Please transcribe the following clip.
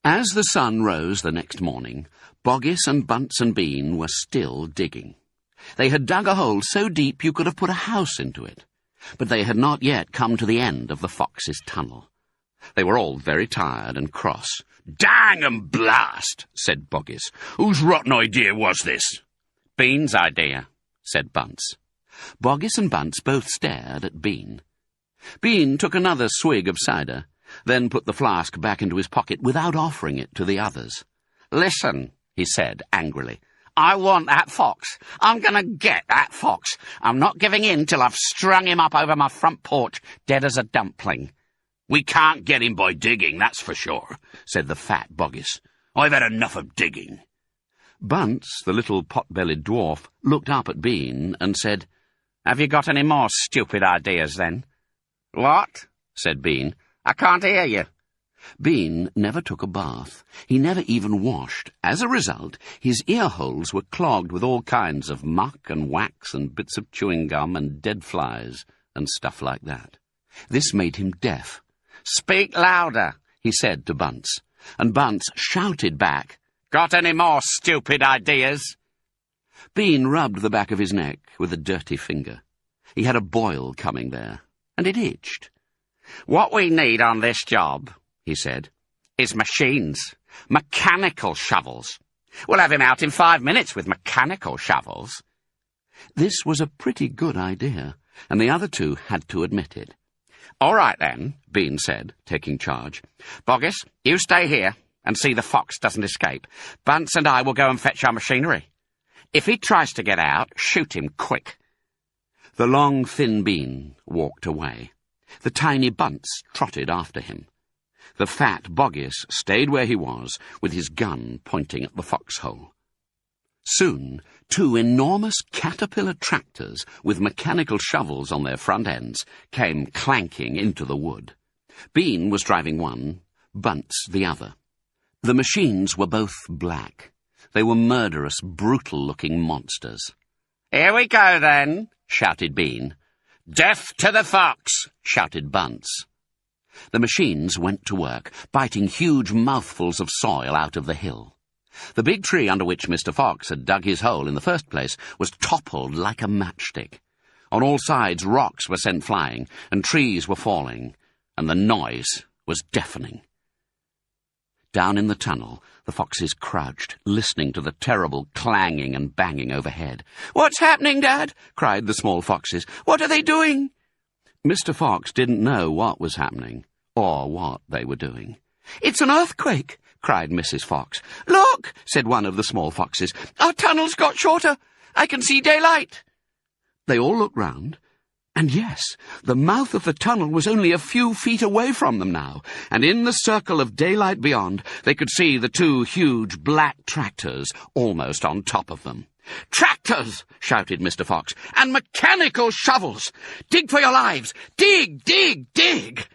As the sun rose the next morning, Boggis and Bunce and Bean were still digging. They had dug a hole so deep you could have put a house into it, but they had not yet come to the end of the Foxes' tunnel. They were all very tired and cross. "Dang and blast," said Boggis. "Whose rotten idea was this?" "Bean's idea," said Bunce. Boggis and Bunce both stared at Bean. Bean took another swig of cider, then put the flask back into his pocket without offering it to the others. "Listen," he said angrily. "I want that fox. I'm going to get that fox. I'm not giving in till I've strung him up over my front porch, dead as a dumpling." "We can't get him by digging, that's for sure," said the fat Boggis. "I've had enough of digging." Bunce, the little pot-bellied dwarf, looked up at Bean and said, "Have you got any more stupid ideas, then?" "What?" said Bean. "I can't hear you." Bean never took a bath. He never even washed. As a result, his ear holes were clogged with all kinds of muck and wax and bits of chewing gum and dead flies and stuff like that. This made him deaf. "Speak louder," he said to Bunce, and Bunce shouted back, "Got any more stupid ideas?" Bean rubbed the back of his neck with a dirty finger. He had a boil coming there, and it itched. "What we need on this job," he said, "is machines. Mechanical shovels. We'll have him out in 5 minutes with mechanical shovels." This was a pretty good idea, and the other two had to admit it. "All right, then," Bean said, taking charge. "Boggis, you stay here and see the fox doesn't escape. Bunce and I will go and fetch our machinery. If he tries to get out, shoot him quick." The long, thin Bean walked away. The tiny Bunce trotted after him. The fat Boggis stayed where he was, with his gun pointing at the foxhole. Soon, 2 enormous caterpillar tractors with mechanical shovels on their front ends came clanking into the wood. Bean was driving one, Bunce the other. The machines were both black. They were murderous, brutal-looking monsters. "Here we go, then," shouted Bean. "Death to the fox!" shouted Bunce. The machines went to work, biting huge mouthfuls of soil out of the hill. The big tree under which Mr. Fox had dug his hole in the first place was toppled like a matchstick. On all sides rocks were sent flying, and trees were falling, and the noise was deafening. Down in the tunnel, the foxes crouched, listening to the terrible clanging and banging overhead. "What's happening, Dad?" cried the small foxes. "What are they doing?" Mr. Fox didn't know what was happening, or what they were doing. "It's an earthquake!" cried Mrs. Fox. "Look!" said one of the small foxes. "Our tunnel's got shorter. I can see daylight." They all looked round, and yes, the mouth of the tunnel was only a few feet away from them now, and in the circle of daylight beyond, they could see the 2 huge black tractors almost on top of them. "Tractors!" shouted Mr. Fox, "and mechanical shovels! Dig for your lives! Dig, dig, dig!"